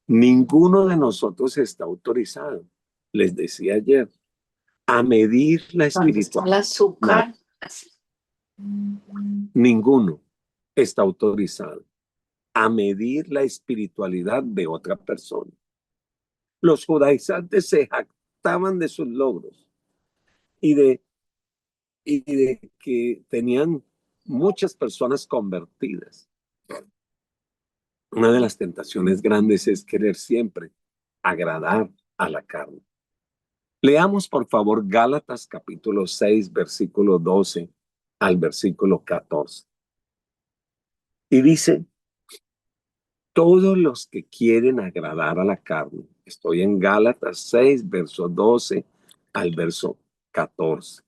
Ninguno de nosotros está autorizado, les decía ayer, a medir la ¿Dónde está el espiritualidad. azúcar? Así. Ninguno está autorizado a medir la espiritualidad de otra persona. Los judaizantes se jactaban de sus logros y de que tenían muchas personas convertidas. Una de las tentaciones grandes es querer siempre agradar a la carne. Leamos por favor Gálatas capítulo 6, versículo 12 al versículo 14. Y dice, todos los que quieren agradar a la carne, estoy en Gálatas 6, verso 12 al verso 14.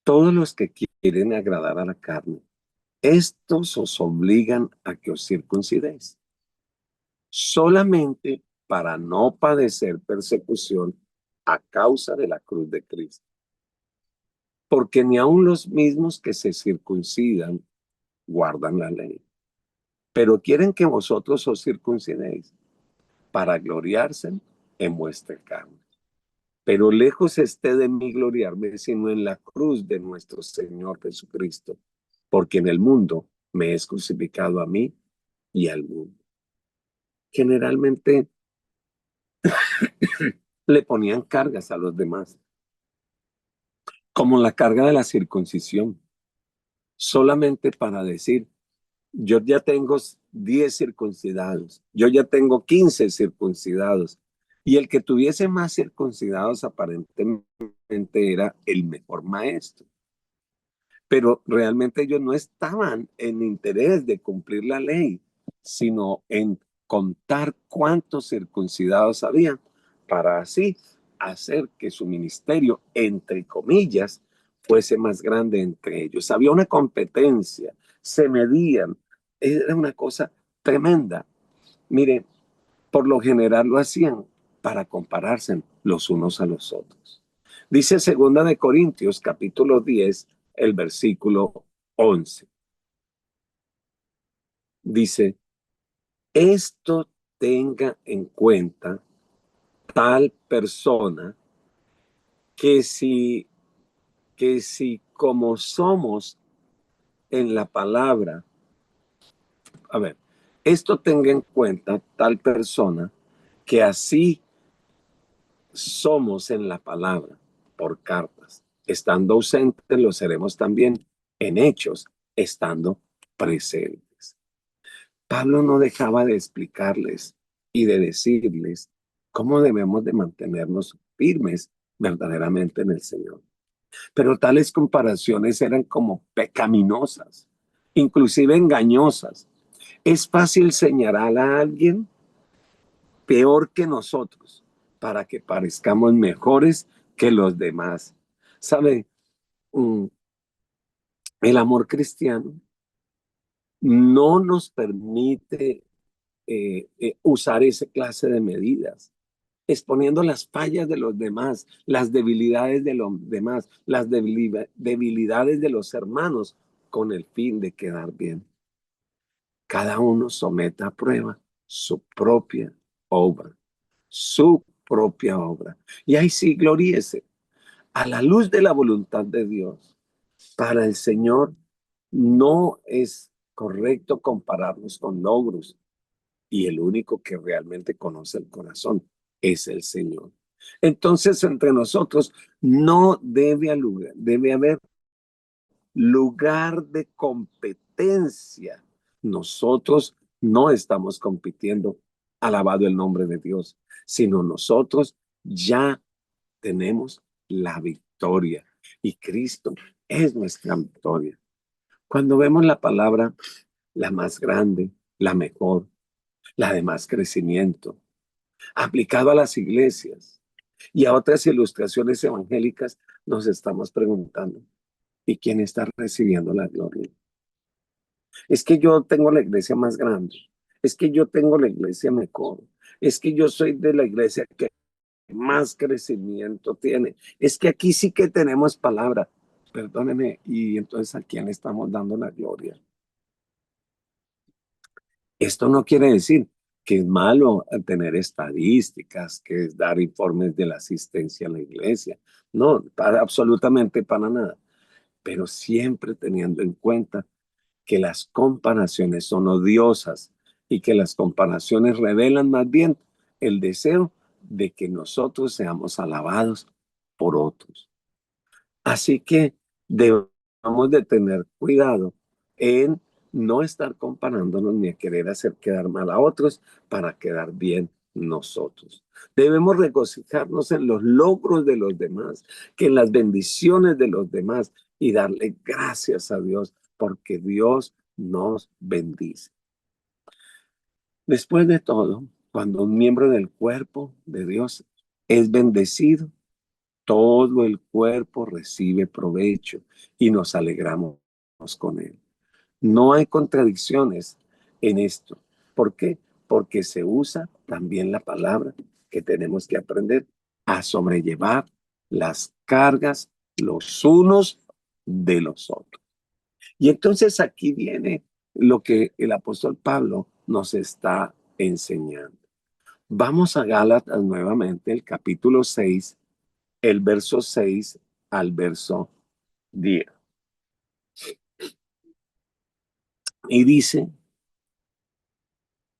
Todos los que quieren agradar a la carne, estos os obligan a que os circuncidéis, solamente para no padecer persecución a causa de la cruz de Cristo. Porque ni aun los mismos que se circuncidan guardan la ley, pero quieren que vosotros os circuncidéis para gloriarse en vuestra carne. Pero lejos esté de mí gloriarme, sino en la cruz de nuestro Señor Jesucristo, porque en el mundo me es crucificado a mí y al mundo. Generalmente le ponían cargas a los demás, como la carga de la circuncisión, solamente para decir, yo ya tengo 10 circuncidados, yo ya tengo 15 circuncidados, y el que tuviese más circuncidados aparentemente era el mejor maestro. Pero realmente ellos no estaban en interés de cumplir la ley, sino en contar cuántos circuncidados había para así hacer que su ministerio, entre comillas, fuese más grande entre ellos. Había una competencia, se medían, era una cosa tremenda. Mire, por lo general lo hacían para compararse los unos a los otros. Dice 2 Corintios capítulo 10, el versículo 11. Dice, esto tenga en cuenta tal persona que si como somos en la palabra, a ver, esto tenga en cuenta tal persona que así somos en la palabra por cartas. Estando ausentes lo seremos también en hechos, estando presentes. Pablo no dejaba de explicarles y de decirles cómo debemos de mantenernos firmes verdaderamente en el Señor. Pero tales comparaciones eran como pecaminosas, inclusive engañosas. Es fácil señalar a alguien peor que nosotros para que parezcamos mejores que los demás. ¿Sabe? El amor cristiano no nos permite usar esa clase de medidas, exponiendo las fallas de los demás, las debilidades de los demás, las debilidades de los hermanos, con el fin de quedar bien. Cada uno someta a prueba su propia obra, su propia obra. Y ahí sí, gloríese a la luz de la voluntad de Dios. Para el Señor no es correcto compararnos con logros, y el único que realmente conoce el corazón es el Señor. Entonces, entre nosotros no debe haber lugar de competencia. Nosotros no estamos compitiendo, alabado el nombre de Dios, sino nosotros ya tenemos la victoria y Cristo es nuestra victoria. Cuando vemos la palabra, la más grande, la mejor, la de más crecimiento, aplicado a las iglesias y a otras ilustraciones evangélicas, nos estamos preguntando, ¿y quién está recibiendo la gloria? Es que yo tengo la iglesia más grande, es que yo tengo la iglesia mejor, es que yo soy de la iglesia que más crecimiento tiene, es que aquí sí que tenemos palabra. Perdóneme, y entonces ¿a quién le estamos dando la gloria? Esto no quiere decir que es malo tener estadísticas, que es dar informes de la asistencia a la iglesia. No, absolutamente para nada. Pero siempre teniendo en cuenta que las comparaciones son odiosas y que las comparaciones revelan más bien el deseo de que nosotros seamos alabados por otros. Así que debemos de tener cuidado en no estar comparándonos ni a querer hacer quedar mal a otros para quedar bien nosotros. Debemos regocijarnos en los logros de los demás, que en las bendiciones de los demás y darle gracias a Dios porque Dios nos bendice. Después de todo, cuando un miembro del cuerpo de Dios es bendecido, todo el cuerpo recibe provecho y nos alegramos con él. No hay contradicciones en esto. ¿Por qué? Porque se usa también la palabra que tenemos que aprender a sobrellevar las cargas los unos de los otros. Y entonces aquí viene lo que el apóstol Pablo nos está enseñando. Vamos a Gálatas nuevamente, el capítulo 6, el verso 6 al verso 10. Y dice,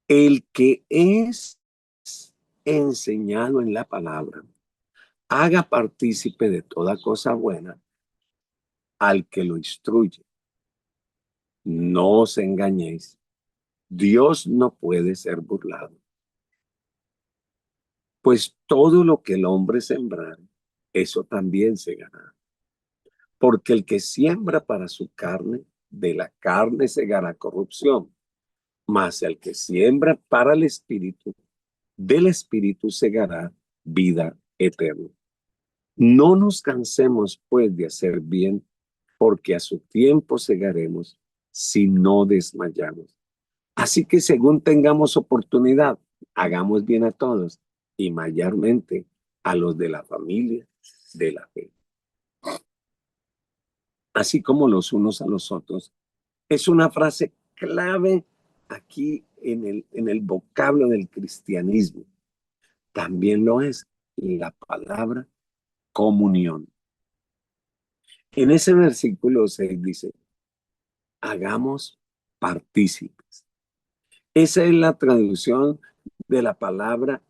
el que es enseñado en la palabra, haga partícipe de toda cosa buena al que lo instruye. No os engañéis, Dios no puede ser burlado. Pues todo lo que el hombre sembrar, eso también segará. Porque el que siembra para su carne, de la carne segará corrupción. Mas el que siembra para el espíritu, del espíritu segará vida eterna. No nos cansemos, pues, de hacer bien, porque a su tiempo segaremos si no desmayamos. Así que según tengamos oportunidad, hagamos bien a todos y mayormente a los de la familia de la fe, así como los unos a los otros. Es una frase clave aquí en el vocablo del cristianismo. También lo es la palabra comunión. En ese versículo 6 dice, hagamos partícipes. Esa es la traducción de la palabra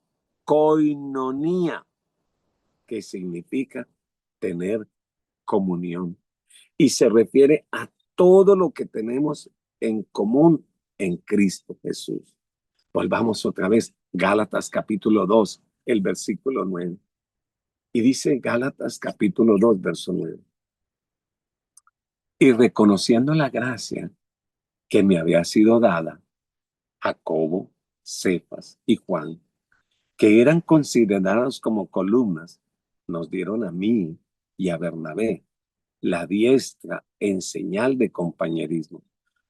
koinonía, que significa tener comunión. Y se refiere a todo lo que tenemos en común en Cristo Jesús. Volvamos otra vez, Gálatas capítulo 2, el versículo 9. Y dice Gálatas capítulo 2, verso 9. Y reconociendo la gracia que me había sido dada, Jacobo, Cefas y Juan, que eran considerados como columnas, nos dieron a mí y a Bernabé la diestra en señal de compañerismo,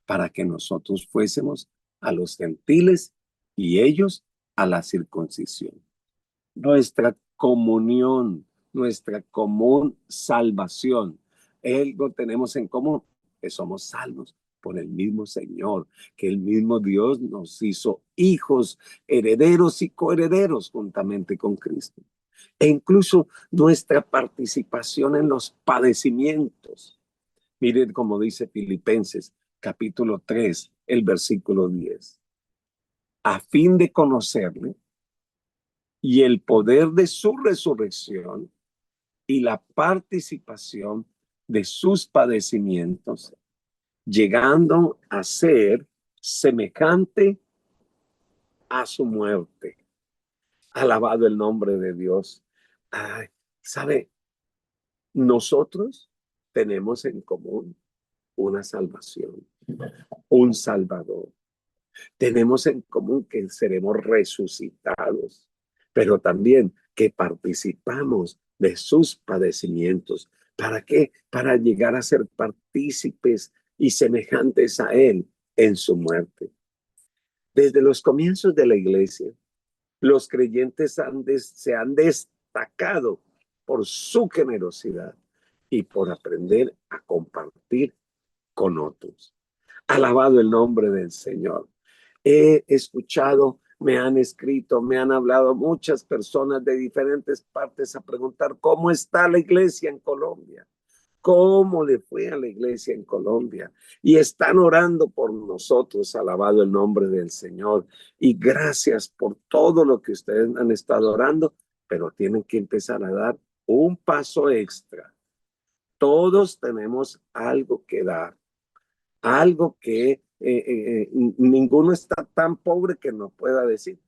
para que nosotros fuésemos a los gentiles y ellos a la circuncisión. Nuestra comunión, nuestra común salvación. Algo tenemos en común, que somos salvos por el mismo Señor, que el mismo Dios nos hizo hijos, herederos y coherederos juntamente con Cristo. E incluso nuestra participación en los padecimientos. Miren como dice Filipenses capítulo 3, el versículo 10. A fin de conocerle y el poder de su resurrección y la participación de sus padecimientos, llegando a ser semejante a su muerte. Alabado el nombre de Dios. Ay, ¿sabe? Nosotros tenemos en común una salvación, un Salvador. Tenemos en común que seremos resucitados, pero también que participamos de sus padecimientos. ¿Para qué? Para llegar a ser partícipes y semejantes a Él en su muerte. Desde los comienzos de la iglesia, los creyentes se han destacado por su generosidad y por aprender a compartir con otros. Alabado el nombre del Señor. He escuchado Me han escrito, me han hablado muchas personas de diferentes partes a preguntar cómo está la iglesia en Colombia, cómo le fue a la iglesia en Colombia. Y están orando por nosotros, alabado el nombre del Señor. Y gracias por todo lo que ustedes han estado orando, pero tienen que empezar a dar un paso extra. Todos tenemos algo que dar, algo que ninguno está tan pobre que no pueda decir.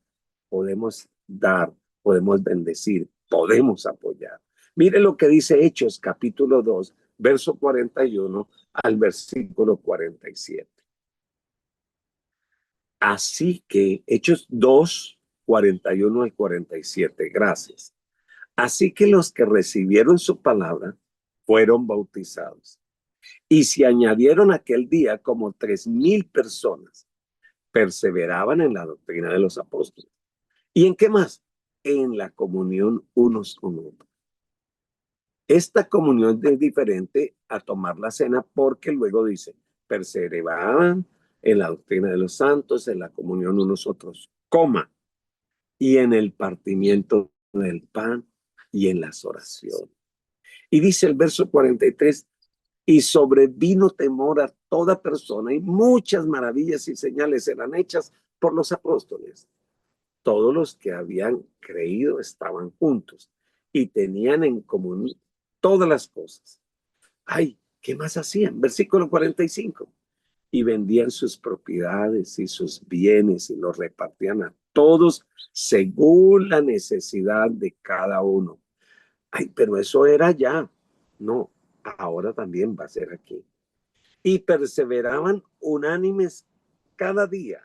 Podemos dar, podemos bendecir, podemos apoyar. Mire lo que dice Hechos capítulo 2, verso 41 al versículo 47. Así que Hechos 2, 41 al 47, gracias. Así que los que recibieron su palabra fueron bautizados. Y se añadieron aquel día como 3,000 personas. Perseveraban en la doctrina de los apóstoles. ¿Y en qué más? En la comunión unos con otros. Esta comunión es diferente a tomar la cena porque luego dice, perseveraban en la doctrina de los santos, en la comunión unos otros, coma, y en el partimiento del pan y en las oraciones. Y dice el verso 43, y sobrevino temor a toda persona y muchas maravillas y señales eran hechas por los apóstoles. Todos los que habían creído estaban juntos y tenían en común todas las cosas. Ay, ¿qué más hacían? Versículo 45. Y vendían sus propiedades y sus bienes y los repartían a todos según la necesidad de cada uno. Ay, pero eso era ya. No, ahora también va a ser aquí. Y perseveraban unánimes cada día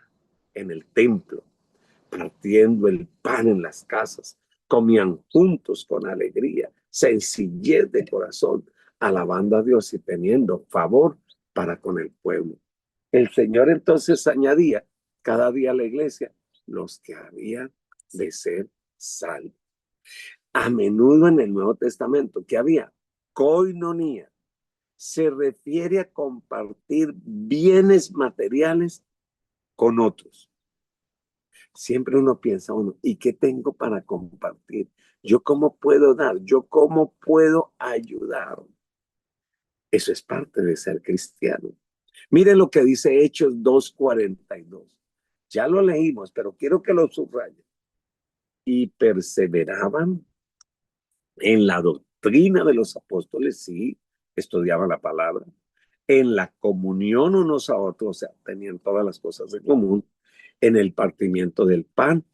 en el templo, partiendo el pan en las casas, comían juntos con alegría, sencillez de corazón, alabando a Dios y teniendo favor para con el pueblo. El Señor entonces añadía cada día a la iglesia los que habían de ser salvos. A menudo en el Nuevo Testamento, que había koinonía, se refiere a compartir bienes materiales con otros. Siempre uno piensa, ¿y qué tengo para compartir? ¿Yo cómo puedo dar? ¿Yo cómo puedo ayudar? Eso es parte de ser cristiano. Miren lo que dice Hechos 2:42. Ya lo leímos, pero quiero que lo subrayen. Y perseveraban en la doctrina de los apóstoles, sí, estudiaban la palabra, en la comunión unos a otros, o sea, tenían todas las cosas en común, en el partimiento del pan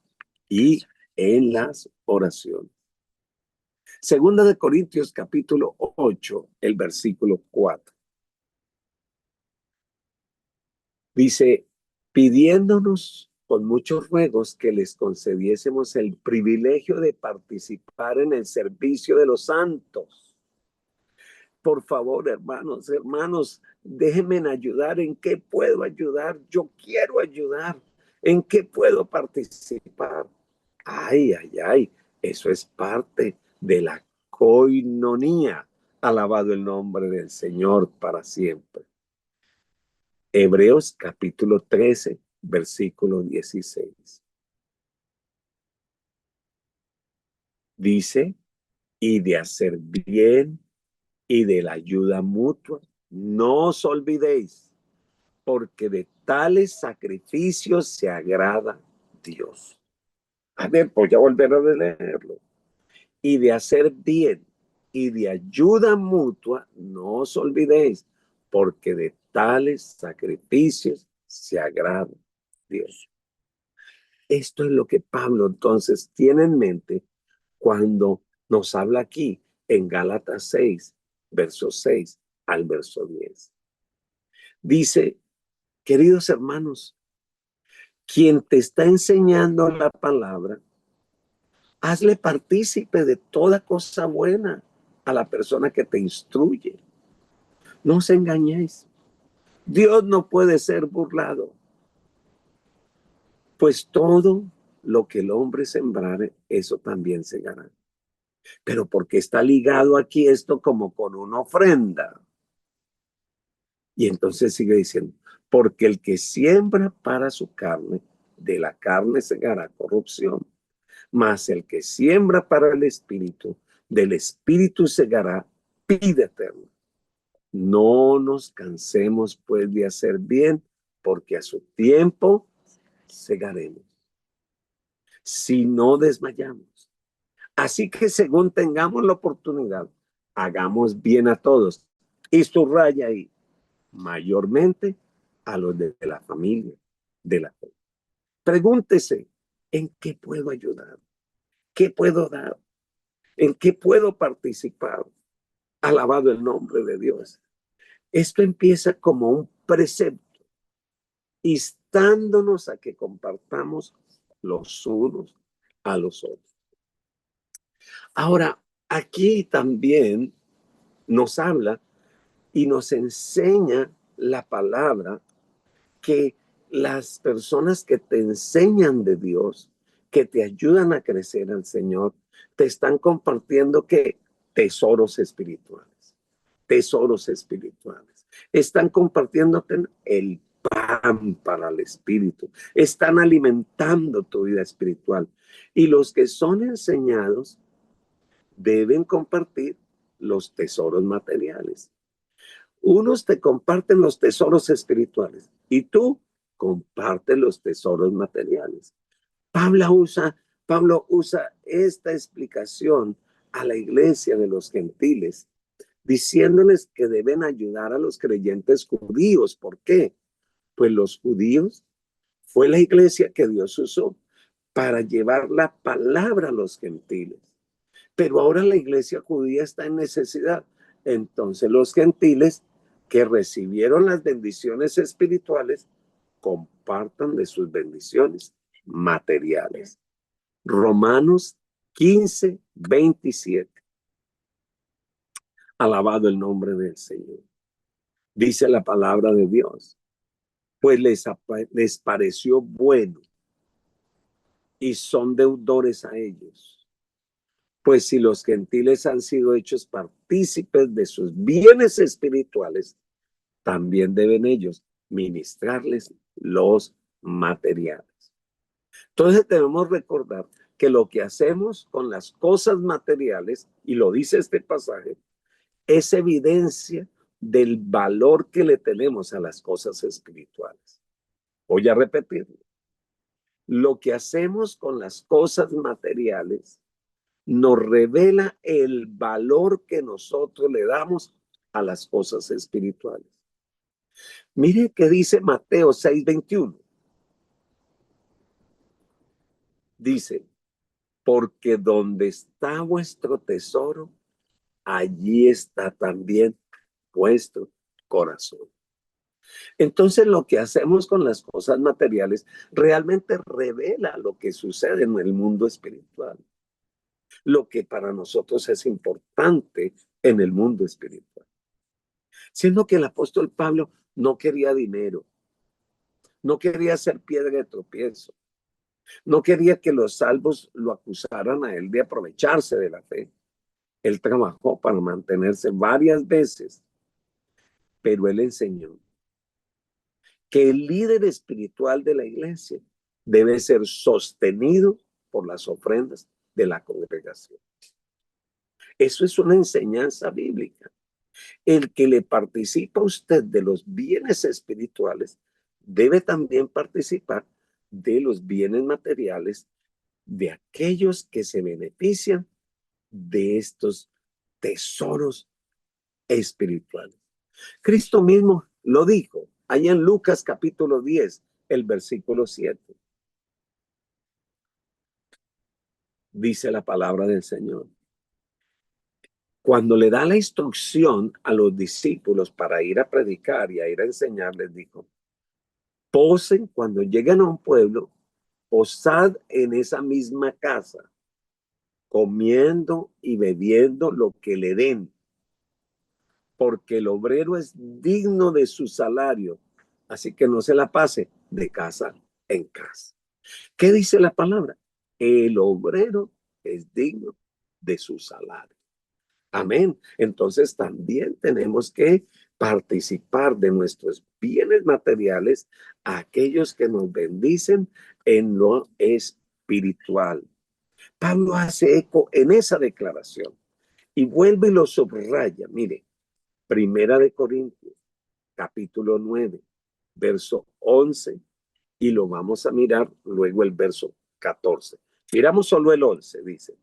y en las oraciones. Segunda de Corintios capítulo 8, el versículo 4. Dice, pidiéndonos con muchos ruegos que les concediésemos el privilegio de participar en el servicio de los santos. Por favor, hermanos, déjenme ayudar. ¿En qué puedo ayudar? Yo quiero ayudar. ¿En qué puedo participar? Ay, ay, ay. Eso es parte de la coinonía. Alabado el nombre del Señor para siempre. Hebreos capítulo 13, versículo 16. Dice, y de hacer bien y de la ayuda mutua, no os olvidéis, porque de tales sacrificios se agrada Dios. A ver, voy a volver a leerlo. Y de hacer bien y de ayuda mutua, no os olvidéis, porque de tales sacrificios se agrada Dios. Esto es lo que Pablo entonces tiene en mente cuando nos habla aquí en Gálatas 6, verso 6 al verso 10. Dice, queridos hermanos, quien te está enseñando la palabra, hazle partícipe de toda cosa buena a la persona que te instruye. No os engañéis. Dios no puede ser burlado, pues todo lo que el hombre sembrare, eso también segará. Pero porque está ligado aquí esto como con una ofrenda. Y entonces sigue diciendo, porque el que siembra para su carne, de la carne segará corrupción, mas el que siembra para el Espíritu, del Espíritu segará vida eterna. No nos cansemos pues de hacer bien, porque a su tiempo segaremos, si no desmayamos. Así que según tengamos la oportunidad, hagamos bien a todos. Y subraya ahí, mayormente a los de la familia de la fe. Pregúntese, ¿en qué puedo ayudar? ¿Qué puedo dar? ¿En qué puedo participar? Alabado el nombre de Dios. Esto empieza como un precepto, instándonos a que compartamos los unos a los otros. Ahora, aquí también nos habla y nos enseña la palabra que las personas que te enseñan de Dios, que te ayudan a crecer al Señor, te están compartiendo que tesoros espirituales, tesoros espirituales. Están compartiéndote el pan para el espíritu. Están alimentando tu vida espiritual. Y los que son enseñados deben compartir los tesoros materiales. Unos te comparten los tesoros espirituales y tú compartes los tesoros materiales. Pablo usa esta explicación a la iglesia de los gentiles, diciéndoles que deben ayudar a los creyentes judíos. ¿Por qué? Pues los judíos fue la iglesia que Dios usó para llevar la palabra a los gentiles. Pero ahora la iglesia judía está en necesidad. Entonces los gentiles que recibieron las bendiciones espirituales compartan de sus bendiciones materiales. Romanos 15:27. Alabado el nombre del Señor. Dice la palabra de Dios. Pues les pareció bueno y son deudores a ellos. Pues si los gentiles han sido hechos partícipes de sus bienes espirituales, también deben ellos ministrarles los materiales. Entonces debemos recordar que lo que hacemos con las cosas materiales, y lo dice este pasaje, es evidencia del valor que le tenemos a las cosas espirituales. Voy a repetirlo. Lo que hacemos con las cosas materiales nos revela el valor que nosotros le damos a las cosas espirituales. Mire que dice Mateo 6:21. Dice, porque donde está vuestro tesoro, allí está también vuestro corazón. Entonces lo que hacemos con las cosas materiales realmente revela lo que sucede en el mundo espiritual, lo que para nosotros es importante en el mundo espiritual. Siendo que el apóstol Pablo no quería dinero, no quería ser piedra de tropiezo, no quería que los salvos lo acusaran a él de aprovecharse de la fe. Él trabajó para mantenerse varias veces, pero él enseñó que el líder espiritual de la iglesia debe ser sostenido por las ofrendas de la congregación. Eso es una enseñanza bíblica. El que le participa a usted de los bienes espirituales debe también participar de los bienes materiales de aquellos que se benefician de estos tesoros espirituales. Cristo mismo lo dijo allá en Lucas capítulo 10, el versículo 7. Dice la palabra del Señor. Cuando le da la instrucción a los discípulos para ir a predicar y a ir a enseñar, les dijo, posen cuando lleguen a un pueblo, posad en esa misma casa, comiendo y bebiendo lo que le den, porque el obrero es digno de su salario, así que no se la pase de casa en casa. ¿Qué dice la palabra? El obrero es digno de su salario. Amén. Entonces también tenemos que participar de nuestros bienes materiales a aquellos que nos bendicen en lo espiritual. Pablo hace eco en esa declaración y vuelve y lo subraya. Mire, Primera de Corintios, capítulo 9, verso 11, y lo vamos a mirar luego el verso 14. Miramos solo el 11, dice,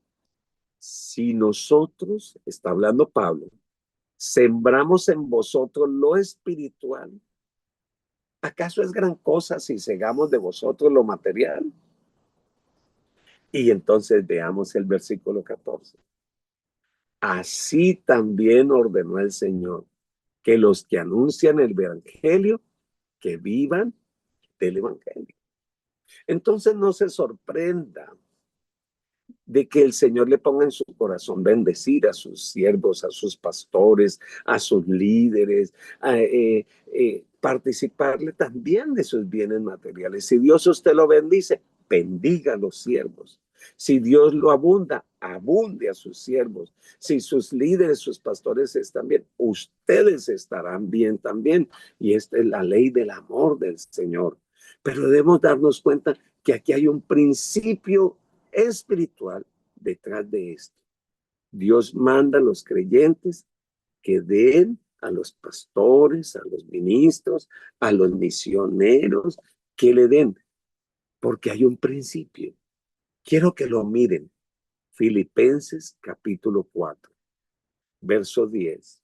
si nosotros, está hablando Pablo, sembramos en vosotros lo espiritual, ¿acaso es gran cosa si segamos de vosotros lo material? Y entonces veamos el versículo 14. Así también ordenó el Señor que los que anuncian el evangelio, que vivan del evangelio. Entonces no se sorprenda de que el Señor le ponga en su corazón bendecir a sus siervos, a sus pastores, a sus líderes, participarle también de sus bienes materiales. Si Dios usted lo bendice, bendiga a los siervos. Si Dios lo abunda, abunde a sus siervos. Si sus líderes, sus pastores están bien, ustedes estarán bien también. Y esta es la ley del amor del Señor. Pero debemos darnos cuenta que aquí hay un principio espiritual detrás de esto. Dios manda a los creyentes que den a los pastores, a los ministros, a los misioneros, que le den, porque hay un principio. Quiero que lo miren. Filipenses capítulo 4, verso 10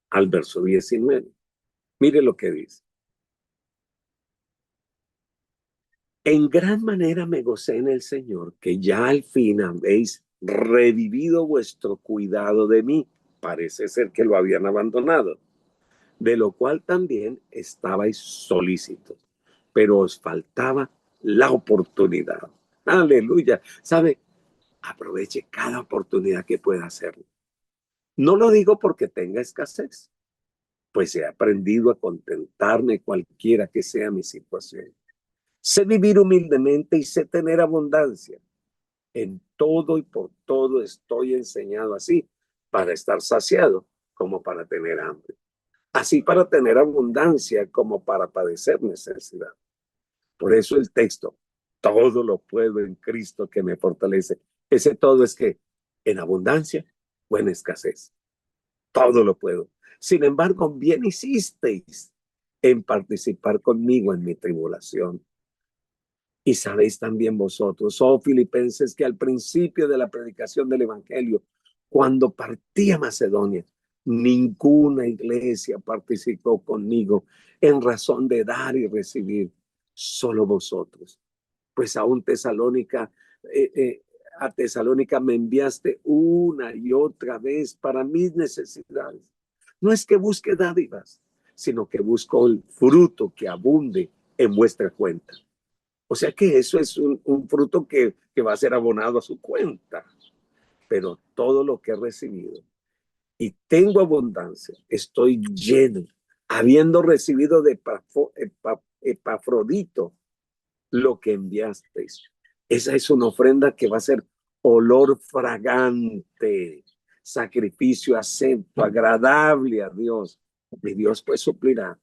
al verso 19. Mire lo que dice. En gran manera me gocé en el Señor, que ya al fin habéis revivido vuestro cuidado de mí. Parece ser que lo habían abandonado, de lo cual también estabais solícitos, pero os faltaba la oportunidad. Aleluya. ¿Sabe? Aproveche cada oportunidad que pueda hacerlo. No lo digo porque tenga escasez, pues he aprendido a contentarme cualquiera que sea mi situación. Sé vivir humildemente y sé tener abundancia. En todo y por todo estoy enseñado así, para estar saciado como para tener hambre. Así para tener abundancia como para padecer necesidad. Por eso el texto, todo lo puedo en Cristo que me fortalece. Ese todo es que en abundancia o en escasez. Todo lo puedo. Sin embargo, bien hicisteis en participar conmigo en mi tribulación. Y sabéis también vosotros, oh filipenses, que al principio de la predicación del evangelio, cuando partí a Macedonia, ninguna iglesia participó conmigo en razón de dar y recibir, solo vosotros. Pues aún Tesalónica, eh, eh, a Tesalónica me enviaste una y otra vez para mis necesidades. No es que busque dádivas, sino que busco el fruto que abunde en vuestra cuenta. O sea que eso es un fruto que va a ser abonado a su cuenta. Pero todo lo que he recibido y tengo abundancia, estoy lleno, habiendo recibido de Epafrodito lo que enviasteis. Esa es una ofrenda que va a ser olor fragante, sacrificio acepto, agradable a Dios. Y Dios pues suplirá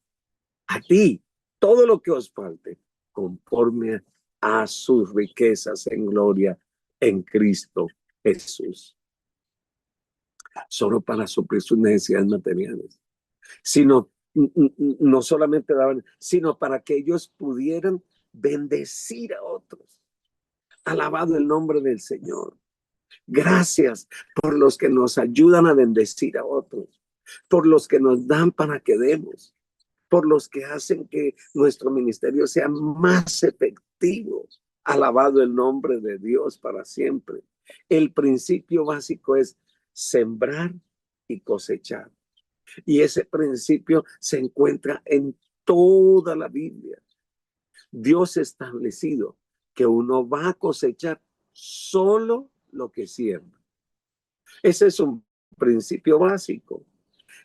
a ti todo lo que os falte conforme a sus riquezas en gloria en Cristo Jesús. Solo para suplir sus necesidades materiales, sino no solamente daban, sino para que ellos pudieran bendecir a otros. Alabado el nombre del Señor. Gracias por los que nos ayudan a bendecir a otros, por los que nos dan para que demos, por los que hacen que nuestro ministerio sea más efectivo. Alabado el nombre de Dios para siempre. El principio básico es sembrar y cosechar. Y ese principio se encuentra en toda la Biblia. Dios ha establecido que uno va a cosechar solo lo que siembra. Ese es un principio básico.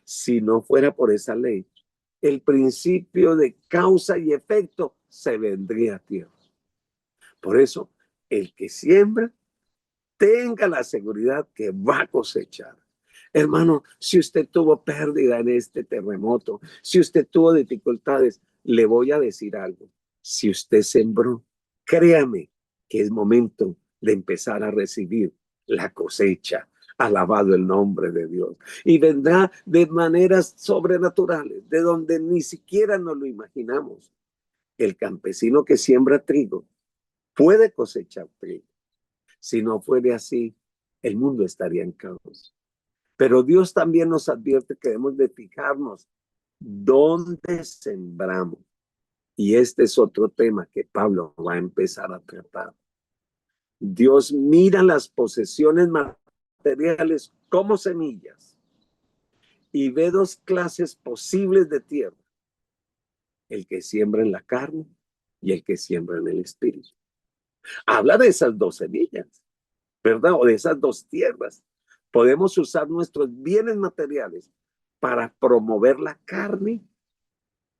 Si no fuera por esa ley, el principio de causa y efecto se vendría a tierra. Por eso, el que siembra tenga la seguridad que va a cosechar. Hermano, si usted tuvo pérdida en este terremoto, si usted tuvo dificultades, le voy a decir algo. Si usted sembró, créame que es momento de empezar a recibir la cosecha. Alabado el nombre de Dios. Y vendrá de maneras sobrenaturales, de donde ni siquiera nos lo imaginamos. El campesino que siembra trigo puede cosechar trigo. Si no fuera así, el mundo estaría en caos. Pero Dios también nos advierte que debemos de fijarnos dónde sembramos. Y este es otro tema que Pablo va a empezar a tratar. Dios mira las posesiones materiales como semillas y ve dos clases posibles de tierra: el que siembra en la carne y el que siembra en el espíritu. Habla de esas dos semillas, ¿verdad? O de esas dos tierras. Podemos usar nuestros bienes materiales para promover la carne,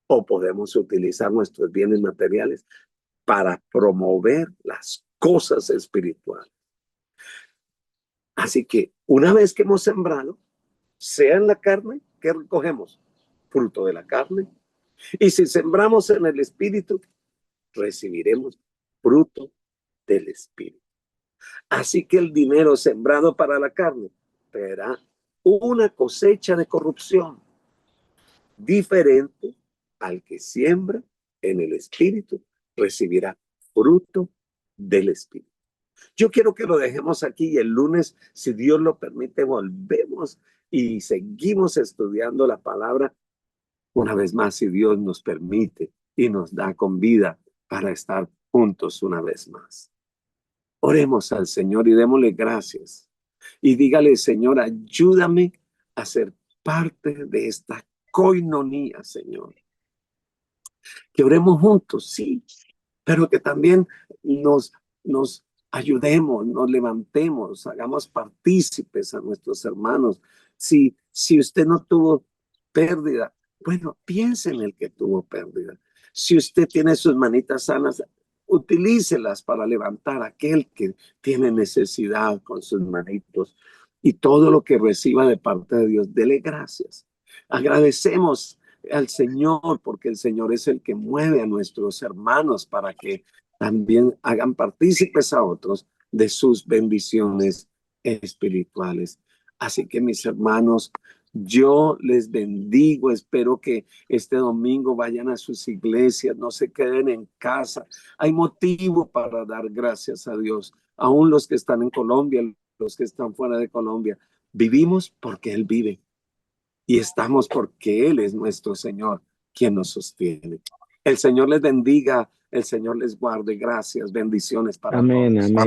o podemos utilizar nuestros bienes materiales para promover las cosas espirituales. Así que una vez que hemos sembrado, sea en la carne, ¿qué recogemos? Fruto de la carne. Y si sembramos en el espíritu, recibiremos fruto del espíritu. Así que el dinero sembrado para la carne traerá una cosecha de corrupción diferente al que siembra en el espíritu, recibirá fruto del espíritu. Yo quiero que lo dejemos aquí y el lunes, si Dios lo permite, volvemos y seguimos estudiando la palabra una vez más, si Dios nos permite y nos da con vida para estar juntos una vez más. Oremos al Señor y démosle gracias. Y dígale: Señor, ayúdame a ser parte de esta coinonía, Señor. Que oremos juntos, sí, pero que también nos ayudemos, nos levantemos, hagamos partícipes a nuestros hermanos. Si usted no tuvo pérdida, bueno, piense en el que tuvo pérdida. Si usted tiene sus manitas sanas, utilícelas para levantar a aquel que tiene necesidad con sus manitos. Y todo lo que reciba de parte de Dios, dele gracias. Agradecemos al Señor, porque el Señor es el que mueve a nuestros hermanos para que también hagan partícipes a otros de sus bendiciones espirituales. Así que, mis hermanos, yo les bendigo. Espero que este domingo vayan a sus iglesias, no se queden en casa. Hay motivo para dar gracias a Dios. Aún los que están en Colombia, los que están fuera de Colombia, vivimos porque Él vive. Y estamos porque Él es nuestro Señor, quien nos sostiene. El Señor les bendiga, el Señor les guarde. Gracias, bendiciones para Amén, todos. amén.